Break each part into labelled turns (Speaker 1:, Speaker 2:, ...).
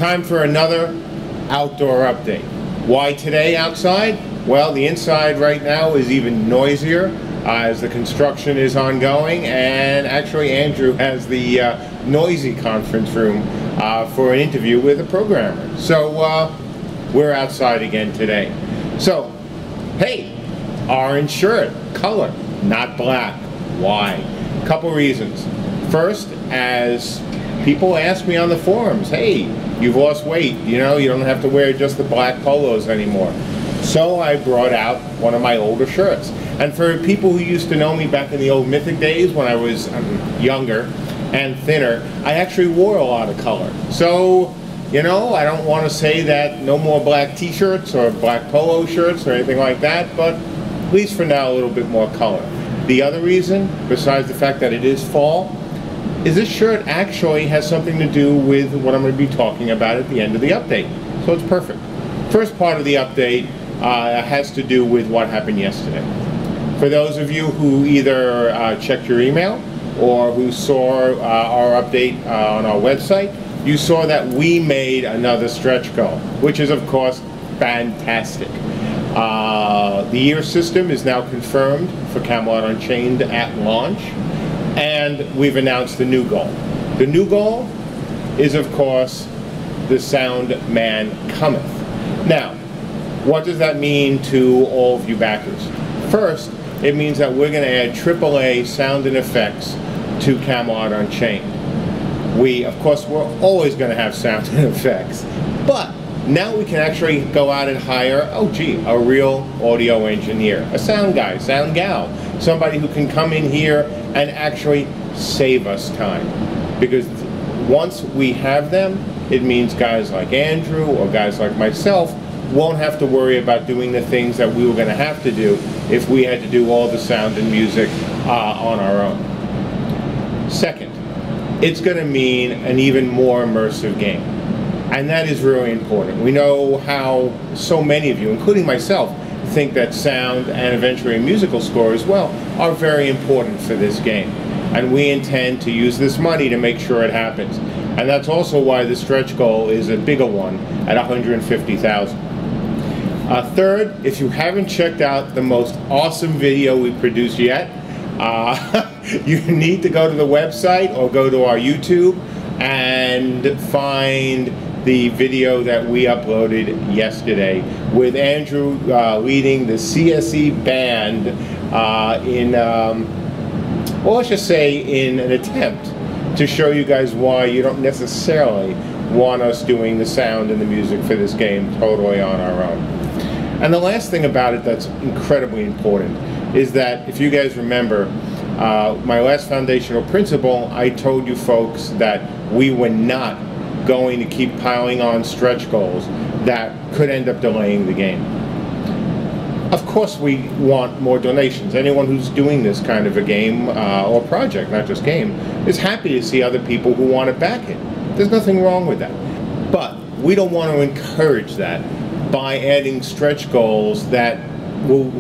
Speaker 1: Time for another outdoor update. Why today outside? Well, the inside right now is even noisier as the construction is ongoing, and actually Andrew has the noisy conference room for an interview with a programmer. So we're outside again today. So, hey, orange shirt, color, not black. Why? Couple reasons. First, as people ask me on the forums, hey, you've lost weight, you know, you don't have to wear just the black polos anymore. So I brought out one of my older shirts. And for people who used to know me back in the old Mythic days when I was younger and thinner, I actually wore a lot of color. So, you know, I don't want to say that no more black t-shirts or black polo shirts or anything like that, but at least for now a little bit more color. The other reason, besides the fact that it is fall, is this shirt actually has something to do with what I'm going to be talking about at the end of the update. So it's perfect. First part of the update has to do with what happened yesterday. For those of you who either checked your email or who saw our update on our website, you saw that we made another stretch goal, which is of course fantastic. The year system is now confirmed for Camelot Unchained at launch, and we've announced the new goal. The new goal is of course the Sound Man Cometh. Now, what does that mean to all of you backers? First, it means that we're going to add AAA sound and effects to Camelot Unchained. Of course, we're always going to have sound and effects, but now we can actually go out and hire, a real audio engineer, a sound guy, sound gal, somebody who can come in here and actually save us time. Because once we have them, it means guys like Andrew or guys like myself won't have to worry about doing the things that we were going to have to do if we had to do all the sound and music on our own. Second, it's going to mean an even more immersive game. And that is really important. We know how so many of you, including myself, think that sound and eventually a musical score as well are very important for this game. And we intend to use this money to make sure it happens. And that's also why the stretch goal is a bigger one at $150,000. Third, if you haven't checked out the most awesome video we produced yet, you need to go to the website or go to our YouTube and find the video that we uploaded yesterday with Andrew leading the CSE band well, let's just say in an attempt to show you guys why you don't necessarily want us doing the sound and the music for this game totally on our own. And the last thing about it that's incredibly important is that, if you guys remember, my last foundational principle, I told you folks that we were not going to keep piling on stretch goals that could end up delaying the game. Of course we want more donations. Anyone who's doing this kind of a game or project, not just game, is happy to see other people who want to back it. There's nothing wrong with that. But we don't want to encourage that by adding stretch goals that will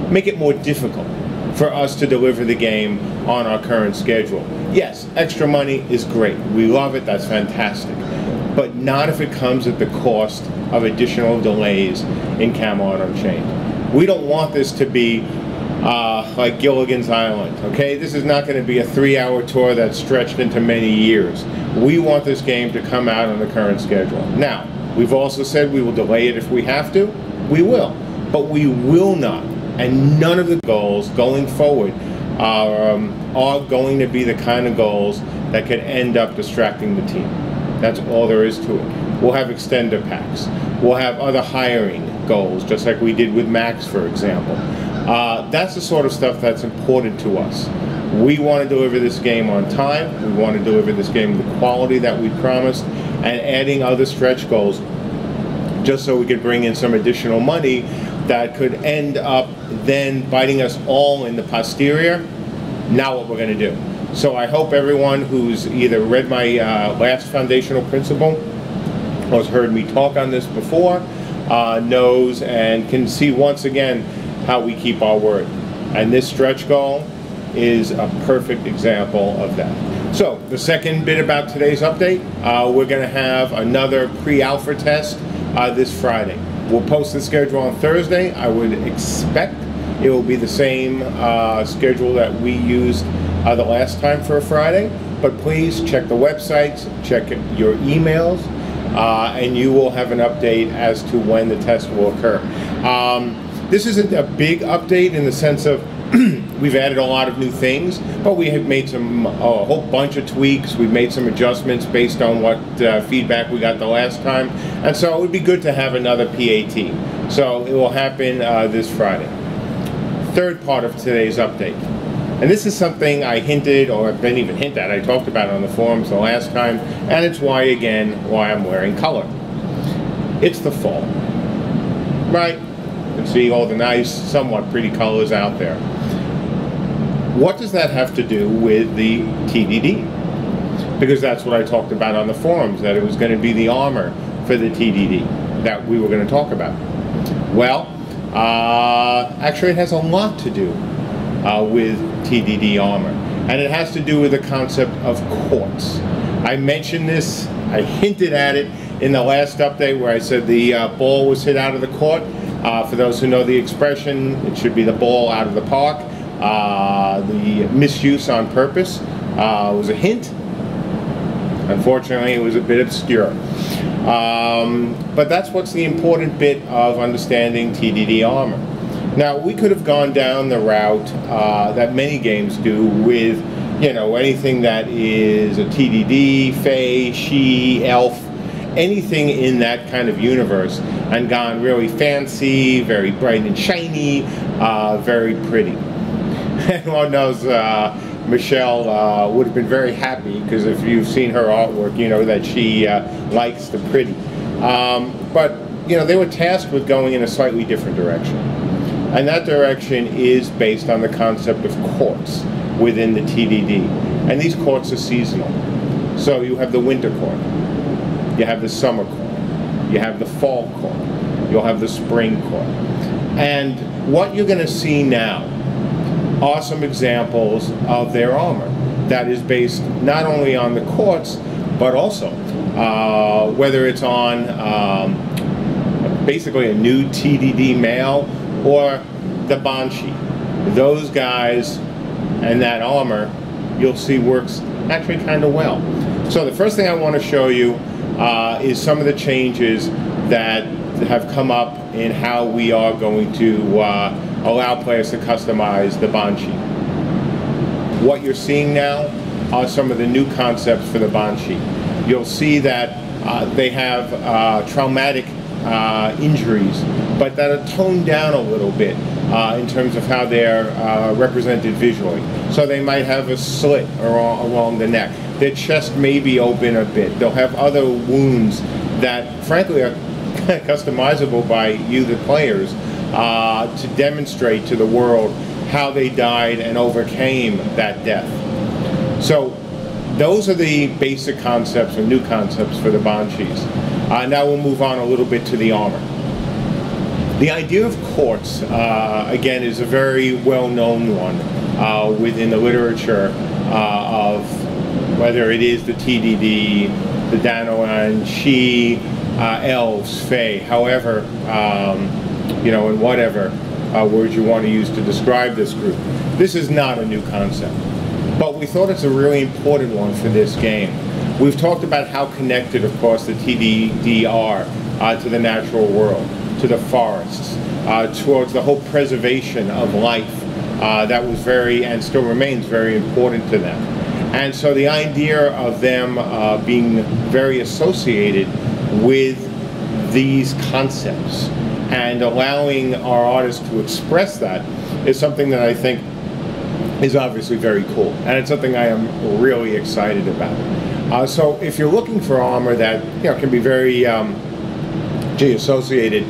Speaker 1: make it more difficult for us to deliver the game on our current schedule. Yes, extra money is great. We love it. That's fantastic. But not if it comes at the cost of additional delays in Camelot Unchained. We don't want this to be like Gilligan's Island, okay? This is not going to be a 3-hour tour that's stretched into many years. We want this game to come out on the current schedule. Now, we've also said we will delay it if we have to. We will. But we will not. And none of the goals going forward are going to be the kind of goals that could end up distracting the team. That's all there is to it. We'll have extender packs. We'll have other hiring goals, just like we did with Max, for example. That's the sort of stuff that's important to us. We want to deliver this game on time. We want to deliver this game with the quality that we promised, and adding other stretch goals just so we could bring in some additional money that could end up then biting us all in the posterior, not what we're going to do. So I hope everyone who's either read my last foundational principle or has heard me talk on this before knows and can see once again how we keep our word. And this stretch goal is a perfect example of that. So the second bit about today's update, we're going to have another pre-alpha test this Friday. We'll post the schedule on Thursday. I would expect it will be the same schedule that we used the last time for a Friday, but please check the websites, check your emails, and you will have an update as to when the test will occur. This isn't a big update in the sense of we've added a lot of new things, but we have made a whole bunch of tweaks. We've made some adjustments based on what feedback we got the last time, and so it would be good to have another PAT. So it will happen this Friday. Third part of today's update, and this is something I hinted, or didn't even hint at, I talked about it on the forums the last time, and it's why I'm wearing color. It's the fall, right? You can see all the nice, somewhat pretty colors out there. What does that have to do with the TDD? Because that's what I talked about on the forums, that it was going to be the armor for the TDD that we were going to talk about. Well, actually it has a lot to do with TDD armor, and it has to do with the concept of quartz. I mentioned this, I hinted at it in the last update where I said the ball was hit out of the court. For those who know the expression, it should be the ball out of the park. The misuse on purpose was a hint. Unfortunately, it was a bit obscure. But that's what's the important bit of understanding TDD armor. Now, we could have gone down the route that many games do with, you know, anything that is a TDD, Fae, She, Elf, anything in that kind of universe, and gone really fancy, very bright and shiny, very pretty. And Lord knows Michelle would have been very happy, because if you've seen her artwork, you know that she likes the pretty. But, you know, they were tasked with going in a slightly different direction. And that direction is based on the concept of quartz within the TDD. And these quartz are seasonal. So you have the winter quartz, you have the summer quartz, you have the fall quartz, you'll have the spring quartz. And what you're going to see now are some examples of their armor that is based not only on the quartz, but also whether it's on basically a new TDD male or the Banshee. Those guys and that armor, you'll see works actually kind of well. So the first thing I want to show you is some of the changes that have come up in how we are going to allow players to customize the Banshee. What you're seeing now are some of the new concepts for the Banshee. You'll see that they have traumatic injuries, but that are toned down a little bit in terms of how they're represented visually. So they might have a slit along the neck. Their chest may be open a bit. They'll have other wounds that, frankly, are customizable by you, the players, to demonstrate to the world how they died and overcame that death. So those are the basic concepts or new concepts for the Banshees. Now we'll move on a little bit to the armor. The idea of quartz, again, is a very well-known one within the literature of whether it is the TDD, the Danoan, She, Elves, Fae, however, you know, and whatever words you want to use to describe this group. This is not a new concept, but we thought it's a really important one for this game. We've talked about how connected, of course, the TDD are to the natural world, to the forests, towards the whole preservation of life that was very, and still remains very important to them. And so the idea of them being very associated with these concepts and allowing our artists to express that is something that I think is obviously very cool, and it's something I am really excited about. So if you're looking for armor that, you know, can be very associated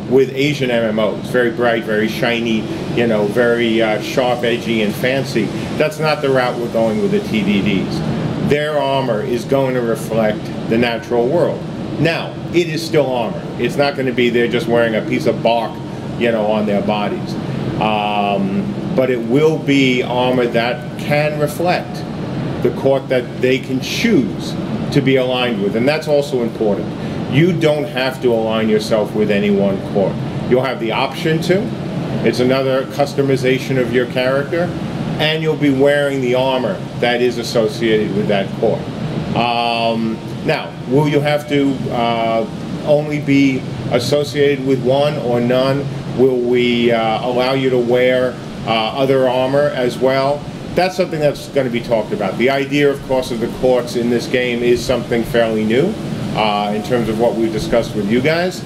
Speaker 1: with Asian MMOs, very bright, very shiny, you know, very sharp, edgy, and fancy, that's not the route we're going with the TDDs. Their armor is going to reflect the natural world. Now, it is still armor. It's not going to be they're just wearing a piece of bark, you know, on their bodies. But it will be armor that can reflect the court that they can choose to be aligned with, and that's also important. You don't have to align yourself with any one court. You'll have the option to. It's another customization of your character, and you'll be wearing the armor that is associated with that court. Now, will you have to only be associated with one or none? Will we allow you to wear other armor as well? That's something that's going to be talked about. The idea, of course, of the courts in this game is something fairly new in terms of what we've discussed with you guys,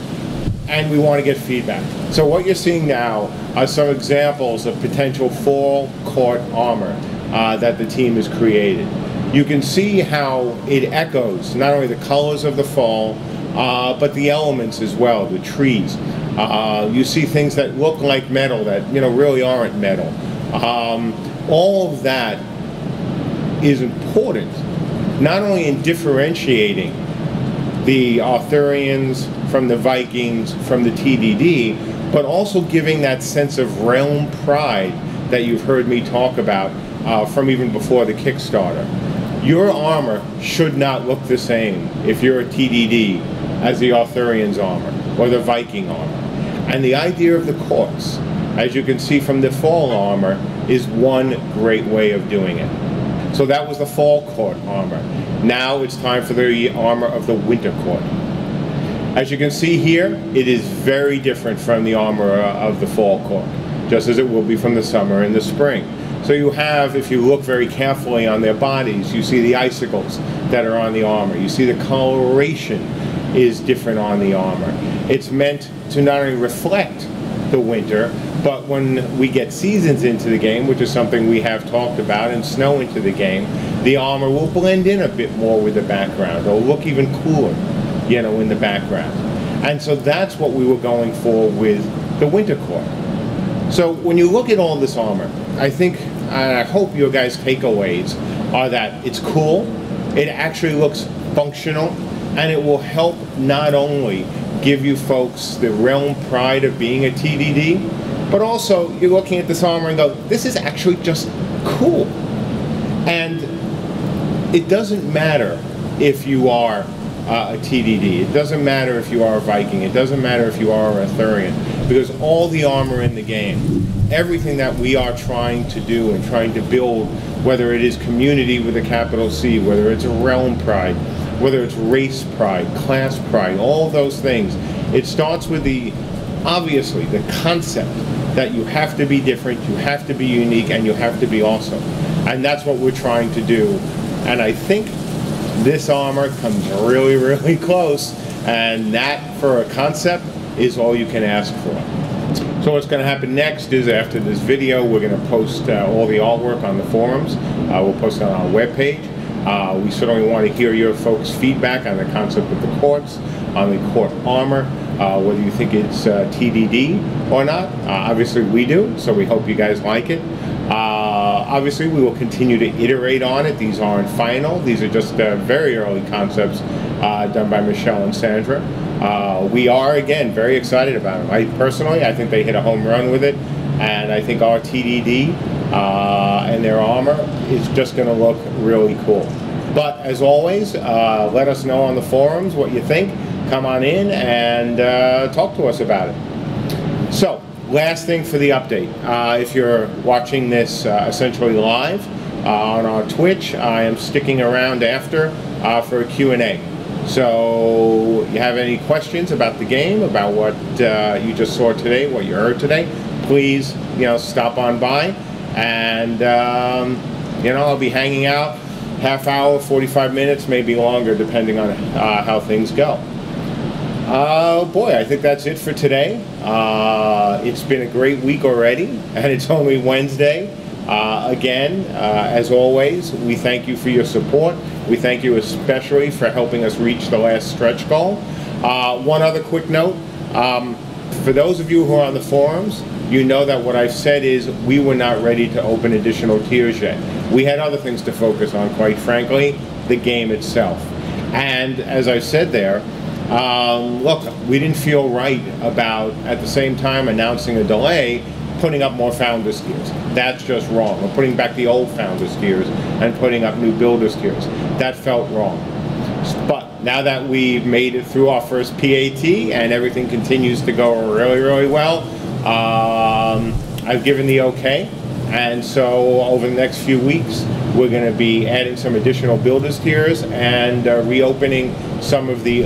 Speaker 1: and we want to get feedback. So what you're seeing now are some examples of potential fall court armor that the team has created. You can see how it echoes not only the colors of the fall, but the elements as well, the trees. You see things that look like metal that really aren't metal. All of that is important, not only in differentiating the Arthurians from the Vikings, from the TDD, but also giving that sense of realm pride that you've heard me talk about from even before the Kickstarter. Your armor should not look the same if you're a TDD as the Arthurians' armor or the Viking armor. And the idea of the courts, as you can see from the fall armor, is one great way of doing it. So that was the fall court armor. Now it's time for the armor of the winter court. As you can see here, it is very different from the armor of the fall court, just as it will be from the summer and the spring. So you have, if you look very carefully on their bodies, you see the icicles that are on the armor. You see the coloration is different on the armor. It's meant to not only reflect the winter, but when we get seasons into the game, which is something we have talked about, and snow into the game, the armor will blend in a bit more with the background. It'll look even cooler, in the background. And so that's what we were going for with the winter court. So when you look at all this armor, I think, and I hope your guys' takeaways are that it's cool, it actually looks functional, and it will help not only give you folks the realm pride of being a TDD, but also you're looking at this armor and go, this is actually just cool. And it doesn't matter if you are a TDD, it doesn't matter if you are a Viking, it doesn't matter if you are a Arthurian, because all the armor in the game, everything that we are trying to do and trying to build, whether it is community with a capital C, whether it's a realm pride, whether it's race pride, class pride, all those things, it starts with obviously the concept that you have to be different, you have to be unique, and you have to be awesome. And that's what we're trying to do. And I think this armor comes really, really close, and that, for a concept, is all you can ask for. So what's going to happen next is, after this video, we're going to post all the artwork on the forums. We'll post it on our webpage. We certainly want to hear your folks' feedback on the concept of the courts, on the court armor, whether you think it's TDD or not. Obviously we do, so we hope you guys like it. Obviously we will continue to iterate on it. These aren't final. These are just very early concepts done by Michelle and Sandra. We are, again, very excited about them. I think they hit a home run with it, and I think our TDD and their armor is just going to look really cool. But as always, let us know on the forums what you think. Come on in and talk to us about it. So, last thing for the update. If you're watching this essentially live on our Twitch, I am sticking around after for a Q&A. So, you have any questions about the game, about what you just saw today, what you heard today, please, stop on by, and I'll be hanging out half hour, 45 minutes, maybe longer, depending on how things go. Oh boy, I think that's it for today. It's been a great week already, and it's only Wednesday. Again, as always, we thank you for your support. We thank you especially for helping us reach the last stretch goal. One other quick note, for those of you who are on the forums, you know that what I've said is we were not ready to open additional tiers yet. We had other things to focus on, quite frankly, the game itself. And as I said there, look, we didn't feel right about, at the same time, announcing a delay putting up more Founders tiers. That's just wrong. Or putting back the old Founders tiers and putting up new Builders tiers. That felt wrong. But now that we've made it through our first PAT and everything continues to go really, really well, I've given the okay. And so over the next few weeks, we're going to be adding some additional Builders tiers and reopening some of the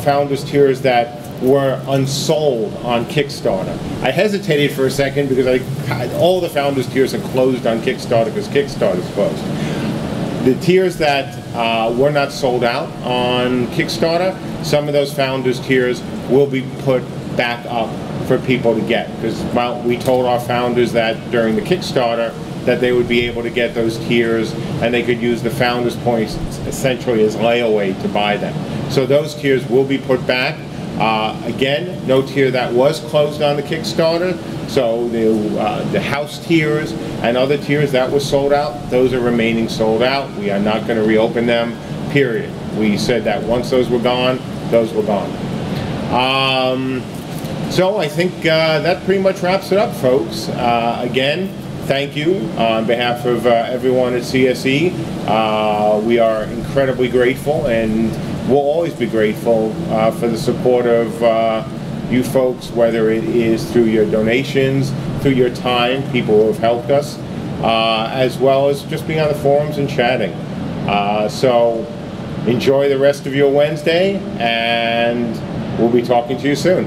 Speaker 1: Founders tiers that were unsold on Kickstarter. I hesitated for a second because all the Founders tiers are closed on Kickstarter because Kickstarter's closed. The tiers that were not sold out on Kickstarter, some of those Founders tiers will be put back up for people to get, because well, we told our founders that during the Kickstarter that they would be able to get those tiers and they could use the Founders points essentially as layaway to buy them. So those tiers will be put back. Again, no tier that was closed on the Kickstarter. So the house tiers and other tiers that were sold out, those are remaining sold out. We are not going to reopen them, period. We said that once those were gone, those were gone. So I think that pretty much wraps it up, folks. Again, thank you on behalf of everyone at CSE. We are incredibly grateful and we'll always be grateful for the support of you folks, whether it is through your donations, through your time, people who have helped us, as well as just being on the forums and chatting. So enjoy the rest of your Wednesday, and we'll be talking to you soon.